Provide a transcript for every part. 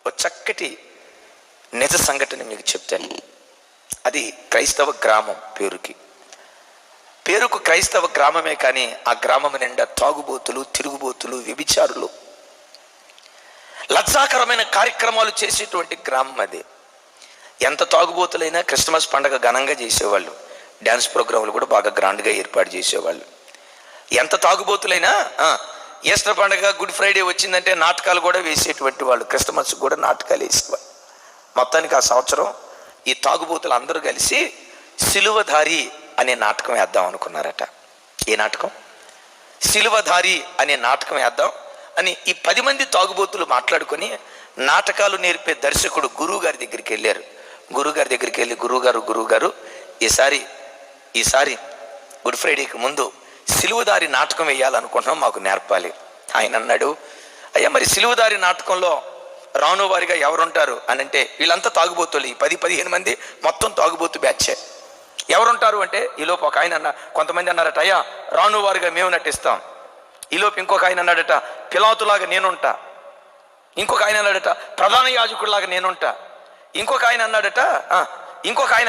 ఒక చక్కటి నిజ సంఘటన మీకు చెప్తాను. అది క్రైస్తవ గ్రామం. పేరుకు క్రైస్తవ గ్రామమే, కానీ ఆ గ్రామం నిండా తాగుబోతులు, తిరుగుబోతులు, వ్యభిచారులు, లజ్జాకరమైన కార్యక్రమాలు చేసేటువంటి గ్రామం అది. ఎంత తాగుబోతులైనా క్రిస్మస్ పండగ ఘనంగా చేసేవాళ్ళు, డ్యాన్స్ ప్రోగ్రాంలు కూడా బాగా గ్రాండ్గా ఏర్పాటు చేసేవాళ్ళు. ఎంత తాగుబోతులైనా ఈస్టర్ పండగ, గుడ్ ఫ్రైడే వచ్చిందంటే నాటకాలు కూడా వేసేటువంటి వాళ్ళు, క్రిస్మస్ కూడా నాటకాలు వేసేవాళ్ళు. మొత్తానికి ఆ సంవత్సరం ఈ తాగుబోతులు అందరూ కలిసి సిలువధారి అనే నాటకం వేద్దాం అనుకున్నారట. ఏ నాటకం? సిలువధారి అనే నాటకం వేద్దాం అని ఈ 10 మంది తాగుబోతులు మాట్లాడుకొని నాటకాలు నేర్పే దర్శకుడు గురువు గారి దగ్గరికి వెళ్ళారు. గురువుగారి దగ్గరికి వెళ్ళి, గురువుగారు ఈసారి గుడ్ ఫ్రైడేకి ముందు సిలువదారి నాటకం వేయాలనుకుంటున్నాం, మాకు నేర్పాలి. ఆయన అన్నాడు, అయ్యా మరి సిలువదారి నాటకంలో రాను వారిగా ఎవరుంటారు అని అంటే, వీళ్ళంతా తాగుబోతులు, ఈ 10-15 మంది మొత్తం తాగుబోతు బ్యాచే. ఎవరుంటారు అంటే, ఈలోపు ఒక ఆయన కొంతమంది అన్నారట, అయ్యా రాను వారిగా మేము నటిస్తాం. ఈలోపు ఇంకొక ఆయన అన్నాడట, పిలాతులాగా నేనుంటా. ఇంకొక ఆయన అన్నాడట, ప్రధాన యాజకుడిలాగా నేనుంటా. ఇంకొక ఆయన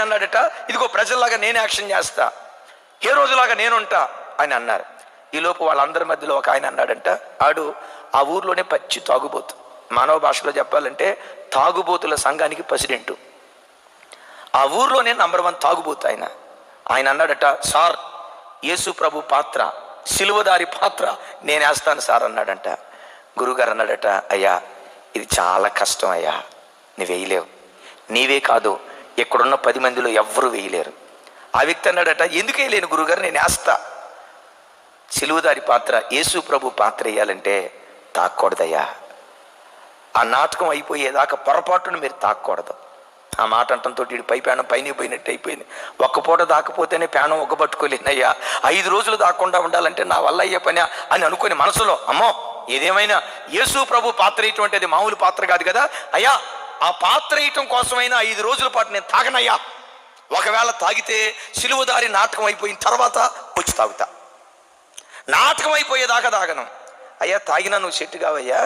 అన్నాడట, ఇదిగో ప్రజల్లాగా నేను యాక్షన్ చేస్తా, ఏ రోజులాగా నేనుంటా అని అన్నారు. ఈలోపు వాళ్ళందరి మధ్యలో ఒక ఆయన అన్నాడంట, ఆడు ఆ ఊర్లోనే పచ్చి తాగుబోతు, మానవ భాషలో చెప్పాలంటే తాగుబోతుల సంఘానికి ప్రెసిడెంటు, ఆ ఊర్లోనే నంబర్ 1 తాగుబోతు ఆయన అన్నాడట, సార్ యేసు ప్రభు పాత్ర, సిలువదారి పాత్ర నేను వేస్తాను సార్ అన్నాడంట. గురుగారు అన్నాడట, అయ్యా ఇది చాలా కష్టం అయ్యా, నువ్వు వేయలేవు. నీవే కాదు, ఇక్కడున్న 10 మందిలో ఎవ్వరూ వేయలేరు. ఆ వ్యక్తి అన్నాడట, ఎందుకు వేయలేను గురుగారు, నేను వేస్తా. సిలువదారి పాత్ర, యేసు ప్రభు పాత్ర వేయాలంటే తాక్కూడదయ్యా. ఆ నాటకం అయిపోయేదాకా పొరపాటును మీరు తాక్కూడదు. ఆ మాట అంటంతో పై ప్రాణం పైన పోయినట్టు అయిపోయింది. ఒక్క పూట దాకపోతేనే ప్రాణం ఒగ్గబట్టుకోలేనయ్యా, 5 రోజులు దాక్కుండా ఉండాలంటే నా వల్ల అయ్యే పని అని అనుకుని మనసులో, అమ్మో ఏదేమైనా యేసు ప్రభు పాత్ర వేయటం అది మామూలు పాత్ర కాదు కదా అయ్యా, ఆ పాత్ర వేయటం కోసమైనా 5 రోజుల పాటు నేను తాగనయ్యా. ఒకవేళ తాగితే సిలువదారి నాటకం అయిపోయిన తర్వాత వచ్చి తాగుతా, నాటకం అయిపోయేదాకా తాగను. అయ్యా తాగినా నువ్వు సెట్టు కావయ్యా,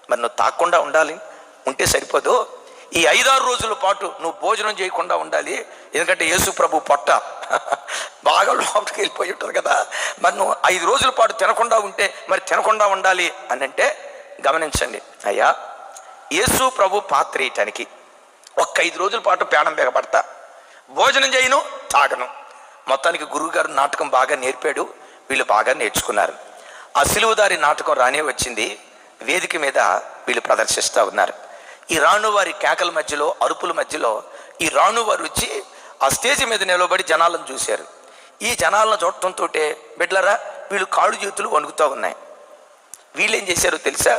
మరి నువ్వు తాగకుండా ఉంటే సరిపోదు. ఈ 5-6 రోజుల పాటు నువ్వు భోజనం చేయకుండా ఉండాలి, ఎందుకంటే యేసు ప్రభు పొట్ట బాగా లోపలికి వెళ్ళిపోయి ఉంటుంది కదా, మరి నువ్వు 5 రోజుల పాటు తినకుండా ఉంటే మరి తినకుండా ఉండాలి అని అంటే, గమనించండి అయ్యా, యేసు ప్రభు పాత్ర వేయటానికి ఒక్క 5 రోజుల పాటు ప్రాణం బెగపడతా, భోజనం చేయను, తాగను. మొత్తానికి గురువుగారు నాటకం బాగా నేర్పాడు, వీళ్ళు బాగా నేర్చుకున్నారు. ఆ సిలువదారి నాటకం రానే వచ్చింది. వేదిక మీద వీళ్ళు ప్రదర్శిస్తూ ఉన్నారు. ఈ రాణువారి కేకల మధ్యలో, అరుపుల మధ్యలో ఈ రాణువారు వచ్చి ఆ స్టేజ్ మీద నిలబడి జనాలను చూశారు. ఈ జనాలను చూడటంతో బిడ్లరా వీళ్ళు కాళ్ళు చేతులు వణుకుతూ ఉన్నాయి. వీళ్ళు ఏం చేశారో తెలుసా,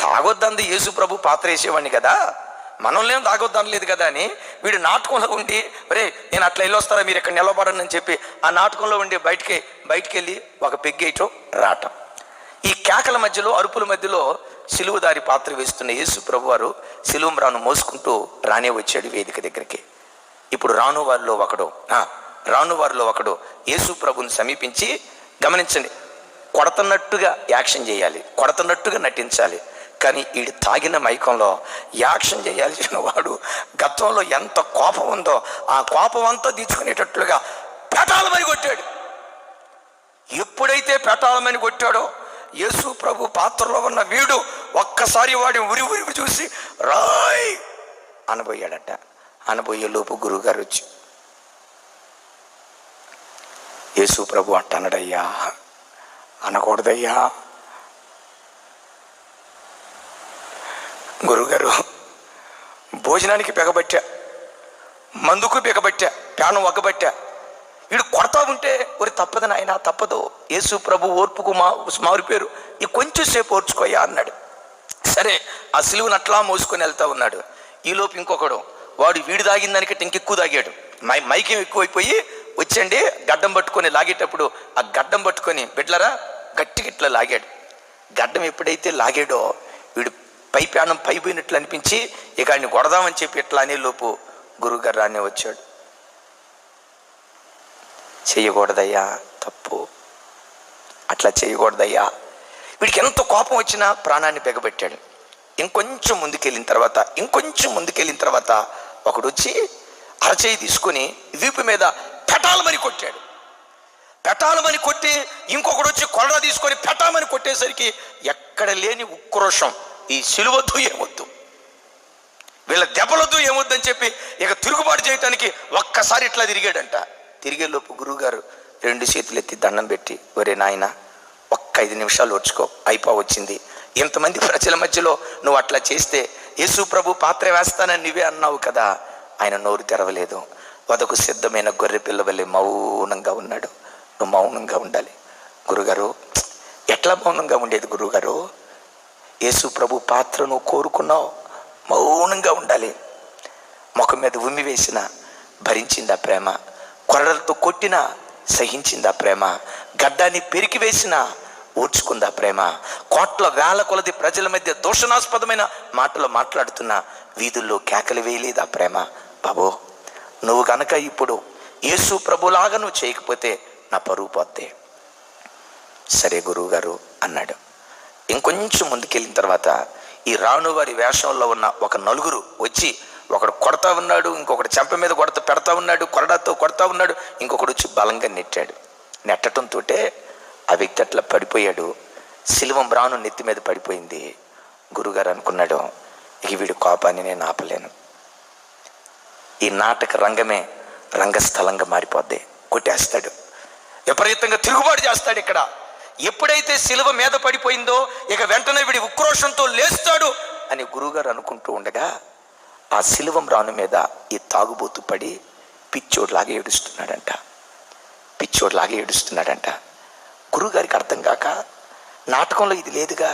తాగొద్దంది యేసు ప్రభు పాత్ర వేసేవాడిని కదా, మనల్నేం తాగొద్దనలేదు కదా అని వీడు నాటకంలో ఉండి, ఒరే నేను అట్లా వెళ్ళొస్తారా, మీరు ఇక్కడ నిలబడని అని చెప్పి ఆ నాటకంలో ఉండి బయటికి వెళ్ళి ఒక పెగ్గేయటం రావటం. ఈ కేకల మధ్యలో, అరుపుల మధ్యలో సిలువదారి పాత్ర వేస్తున్న యేసు ప్రభు వారు సిలువరాను మోసుకుంటూ రానే వచ్చాడు వేదిక దగ్గరికి. ఇప్పుడు రానువారిలో ఒకడు యేసు ప్రభుని సమీపించి, గమనించండి, కొడతన్నట్టుగా యాక్షన్ చేయాలి, కొడతన్నట్టుగా నటించాలి, కానీ వీడు తాగిన మైకంలో యాక్షన్ చేయాల్సిన వాడు గతంలో ఎంత కోపం ఉందో ఆ కోపం అంతా తీర్చుకునేటట్లుగా పెటాలమని కొట్టాడు. ఎప్పుడైతే పెటాలమని కొట్టాడో యేసు ప్రభు పాత్రలో ఉన్న వీడు ఒక్కసారి వాడి ఉరి చూసి రాయ్ అనబోయాడట. అనబోయే లోపు గురువుగారు వచ్చి, యేసు ప్రభు అంటన్నాడయ్యా, అనకూడదయ్యా. గురువుగారు భోజనానికి పెగబట్టా, మందుకు పెగబట్టా, ప్రాణం ఒగ్గబట్టా, వీడు కొడతా ఉంటే ఒరి తప్పదని ఆయన తప్పదు, యేసు ప్రభు ఓర్పుకు మారిపోయారు, ఈ కొంచెం సేపు ఓర్చుకోయా అన్నాడు. సరే ఆ సిలువను అట్లా మోసుకొని వెళ్తా ఉన్నాడు. ఈలోపు ఇంకొకడు, వాడు వీడు తాగిన దానికంటే ఇంకెక్కువ తాగాడు, మైకేం ఎక్కువైపోయి వచ్చండి గడ్డం పట్టుకొని లాగేటప్పుడు ఆ గడ్డం పట్టుకొని బిడ్లరా గట్టిగా ఇట్లా లాగాడు. గడ్డం ఎప్పుడైతే లాగాడో వీడు పై ప్రాణం పైపోయినట్లు అనిపించి ఇక ఆయన్ని కొడదామని చెప్పి ఇట్లా అనే లోపు గురువుగారు రానే వచ్చాడు. చేయకూడదయ్యా, తప్పు, అట్లా చేయకూడదయ్యా. వీడికి ఎంత కోపం వచ్చినా ప్రాణాన్ని బిగబెట్టాడు. ఇంకొంచెం ముందుకెళ్ళిన తర్వాత ఒకడు వచ్చి అరచేయి తీసుకొని వీపు మీద పెటాలమని కొట్టాడు. పెటాలమని కొట్టి ఇంకొకడు వచ్చి కొరడా తీసుకొని పెటామని కొట్టేసరికి ఎక్కడ లేని ఉక్రోషం, ఈ సిలువద్దు ఏమొద్దు, వీళ్ళ దెబ్బలొద్దు ఏమొద్దు అని చెప్పి ఇక తిరుగుబాటు చేయటానికి ఒక్కసారి ఇట్లా తిరిగాడంట. తిరిగేలోపు గురువుగారు 2 చేతులు ఎత్తి దండం పెట్టి, ఒరే నాయన ఒక్క 5 నిమిషాలు ఓర్చుకో, వచ్చింది. ఇంతమంది ప్రజల మధ్యలో నువ్వు అట్లా చేస్తే యేసు ప్రభు పాత్ర వేస్తానని నువ్వే అన్నావు కదా. ఆయన నోరు తెరవలేదు. వదకు సిద్ధమైన గొర్రె పిల్ల వల్లే మౌనంగా ఉన్నాడు. నువ్వు మౌనంగా ఉండాలి. గురుగారు ఎట్లా మౌనంగా ఉండేది గురువుగారు? యేసు ప్రభు పాత్ర నువ్వు కోరుకున్నావు, మౌనంగా ఉండాలి. ముఖం మీద ఉమ్మి వేసిన భరించిందా ప్రేమ, కొరడలతో కొట్టినా సహించిందా ప్రేమ, గడ్డాన్ని పెరికి వేసిన ఓర్చుకుందా ప్రేమ, కోట్ల వేల కొలది ప్రజల మధ్య దోషణాస్పదమైన మాటలు మాట్లాడుతున్నా వీధుల్లో కేకలు వేయలేదా ప్రేమ? బాబో, నువ్వు గనక ఇప్పుడు యేసు ప్రభులాగా నువ్వు చేయకపోతే నా పరువు పోతే. సరే గురువు గారు అన్నాడు. ఇంకొంచెం ముందుకెళ్ళిన తర్వాత ఈ రాణువారి వేషంలో ఉన్న ఒక 4 వచ్చి, ఒకడు కొడతా ఉన్నాడు, ఇంకొకటి చెంప మీద పెడతా ఉన్నాడు, కొరడాతో కొడతా ఉన్నాడు, ఇంకొకడు వచ్చి బలంగా నెట్టాడు. నెట్టడంతో ఆ వ్యక్తి అట్లా పడిపోయాడు. సిలువ మ్రాను నెత్తి మీద పడిపోయింది. గురుగారు అనుకున్నాడు, ఇక వీడి కోపాన్ని నేను ఆపలేను, ఈ నాటక రంగమే రంగస్థలంగా మారిపోద్ది, కొట్టేస్తాడు, విపరీతంగా తిరుగుబాటు చేస్తాడు. ఇక్కడ ఎప్పుడైతే సిలువ మీద పడిపోయిందో ఇక వెంటనే వీడి ఉక్రోషంతో లేస్తాడు అని గురువుగారు అనుకుంటూ ఉండగా ఆ సిలువ మ్రాను మీద ఈ తాగుబోతు పడి పిచ్చోడ్లాగా ఏడుస్తున్నాడంట. గురువుగారికి అర్థం కాక, నాటకంలో ఇది లేదుగా,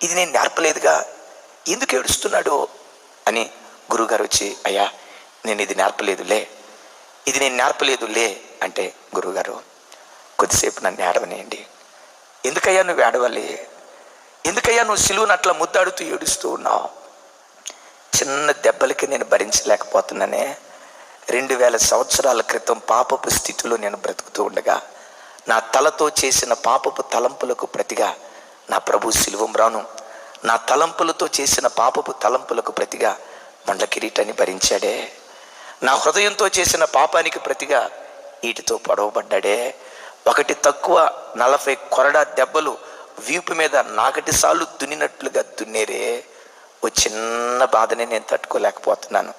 ఇది నేను నేర్పలేదుగా, ఎందుకు ఏడుస్తున్నాడు అని గురువుగారు వచ్చి, అయ్యా నేను ఇది నేర్పలేదులే అంటే, గురువుగారు కొద్దిసేపు నన్ను ఏడవనేయండి. ఎందుకయ్యా నువ్వు ఏడవాలి? ఎందుకయ్యా నువ్వు సిలువను అట్లా ముద్దాడుతూ ఏడుస్తూ ఉన్నావు? చిన్న దెబ్బలకి నేను భరించలేకపోతున్నానే. 2000 సంవత్సరాల క్రితం పాపపు స్థితిలో నేను బ్రతుకుతూ ఉండగా నా తలతో చేసిన పాపపు తలంపులకు ప్రతిగా నా ప్రభు సిలువ మ్రాను, నా తలంపులతో చేసిన పాపపు తలంపులకు ప్రతిగా మండల కిరీటాన్ని భరించాడే, నా హృదయంతో చేసిన పాపానికి ప్రతిగా ఈటితో పొడవబడ్డాడే, 1 తక్కువ 40 కొరడా దెబ్బలు వీపు మీద 4 సార్లు దున్నినట్లుగా దున్నేరే. ఓ చిన్న బాధనే నేను తట్టుకోలేకపోతున్నాను.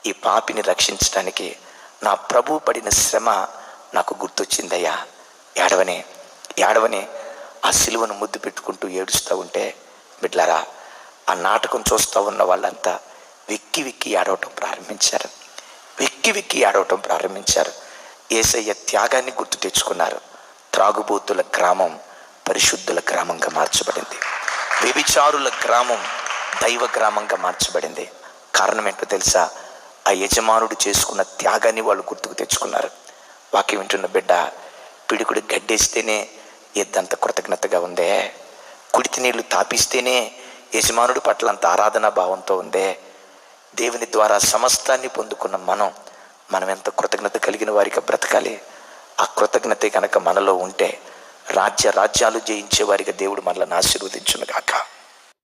ఈ పాపిని రక్షించడానికి నా ప్రభు పడిన శ్రమ నాకు గుర్తొచ్చిందయ్యా. ఏడవని ఆ సిలువను ముద్దు పెట్టుకుంటూ ఏడుస్తూ ఉంటే, బిడ్లారా, ఆ నాటకం చూస్తూ ఉన్న వాళ్ళంతా వెక్కి ఏడవటం ప్రారంభించారు. యేసయ్య త్యాగాన్ని గుర్తు తెచ్చుకున్నారు. త్రాగుబోతుల గ్రామం పరిశుద్ధుల గ్రామంగా మార్చబడింది. వ్యభిచారుల గ్రామం దైవ గ్రామంగా మార్చబడింది. కారణం ఏంటో తెలుసా? ఆ యజమానుడు చేసుకున్న త్యాగాన్ని వాళ్ళు గుర్తుకు తెచ్చుకున్నారు. వాక్యం వింటున్న బిడ్డ, పిడికుడు గడ్డేస్తేనే ఎద్దంత కృతజ్ఞతగా ఉందే, కుడితి నీళ్లు తాపిస్తేనే యజమానుడి పట్ల అంత ఆరాధనా భావంతో ఉందే. దేవుని ద్వారా సమస్తాన్ని పొందుకున్న మనం ఎంత కృతజ్ఞత కలిగిన వారిగా బ్రతకాలి. ఆ కృతజ్ఞత కనుక మనలో ఉంటే రాజ్యాలు జయించే వారిగా దేవుడు మనల్ని ఆశీర్వదించును గాక.